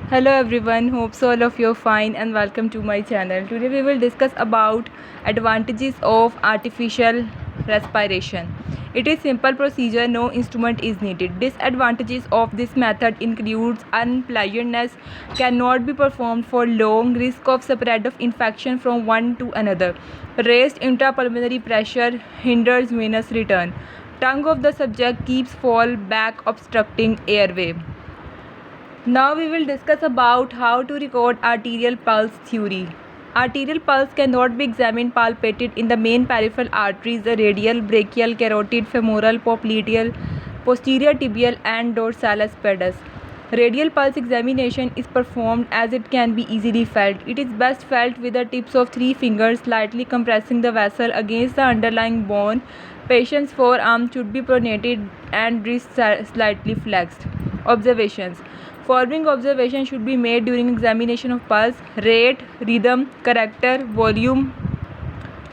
Hello everyone, hopes all of you are fine and welcome to my channel. Today we will discuss about advantages of artificial respiration. It is simple procedure, no instrument is needed. Disadvantages of this method includes unpleasantness, cannot be performed for long, risk of spread of infection from one to another, raised intrapulmonary pressure, hinders venous return, tongue of the subject keeps fall back obstructing airway. Now we will discuss about how to record arterial pulse theory. Arterial pulse cannot be examined palpated in the main peripheral arteries, the radial, brachial, carotid, femoral, popliteal, posterior tibial and dorsalis pedis. Radial pulse examination is performed as it can be easily felt. It is best felt with the tips of 3 fingers slightly compressing the vessel against the underlying bone. Patient's forearm should be pronated and wrist slightly flexed. Observations. Following observation should be made during examination of pulse: rate, rhythm, character, volume,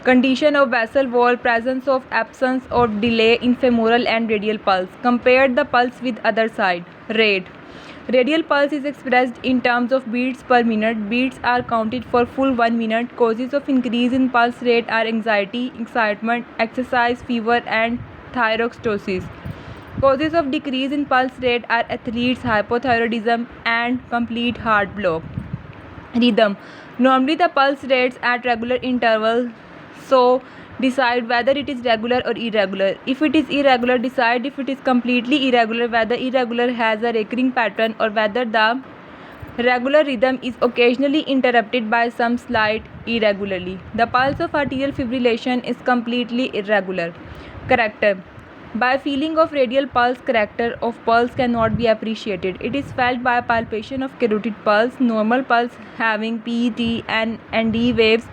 condition of vessel wall, presence of absence or delay in femoral and radial pulse. Compare the pulse with other side. Rate. Radial pulse is expressed in terms of beats per minute. Beats are counted for full 1 minute. Causes of increase in pulse rate are anxiety, excitement, exercise, fever and thyrostosis. Causes of decrease in pulse rate are athletes, hypothyroidism and complete heart block. Rhythm. Normally the pulse rates at regular intervals, so decide whether it is regular or irregular. If it is irregular, decide if it is completely irregular, whether irregular has a recurring pattern or whether the regular rhythm is occasionally interrupted by some slight irregularity. The pulse of arterial fibrillation is completely irregular. Character. By feeling of radial pulse, character of pulse cannot be appreciated. It is felt by palpation of carotid pulse, normal pulse having P, T and D waves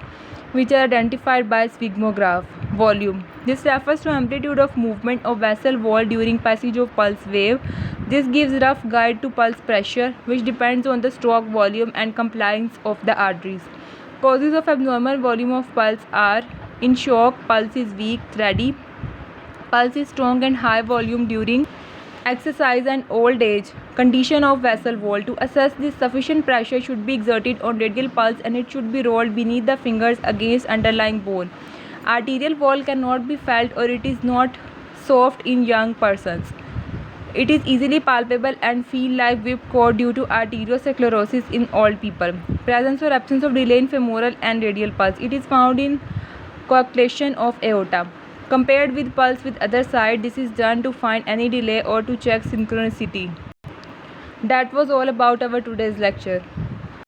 which are identified by sphygmograph. Volume. This refers to amplitude of movement of vessel wall during passage of pulse wave. This gives rough guide to pulse pressure, which depends on the stroke volume and compliance of the arteries. Causes of abnormal volume of pulse are: in shock, pulse is weak, thready, pulse is strong and high volume during exercise and old age. Condition of vessel wall. To assess this, sufficient pressure should be exerted on radial pulse and it should be rolled beneath the fingers against underlying bone. Arterial wall cannot be felt or it is not soft in young persons. It is easily palpable and feel like whipped cord due to arteriosclerosis in old people. Presence or absence of delay in femoral and radial pulse. It is found in coagulation of aorta. Compared with pulse with other side, this is done to find any delay or to check synchronicity. That was all about our today's lecture.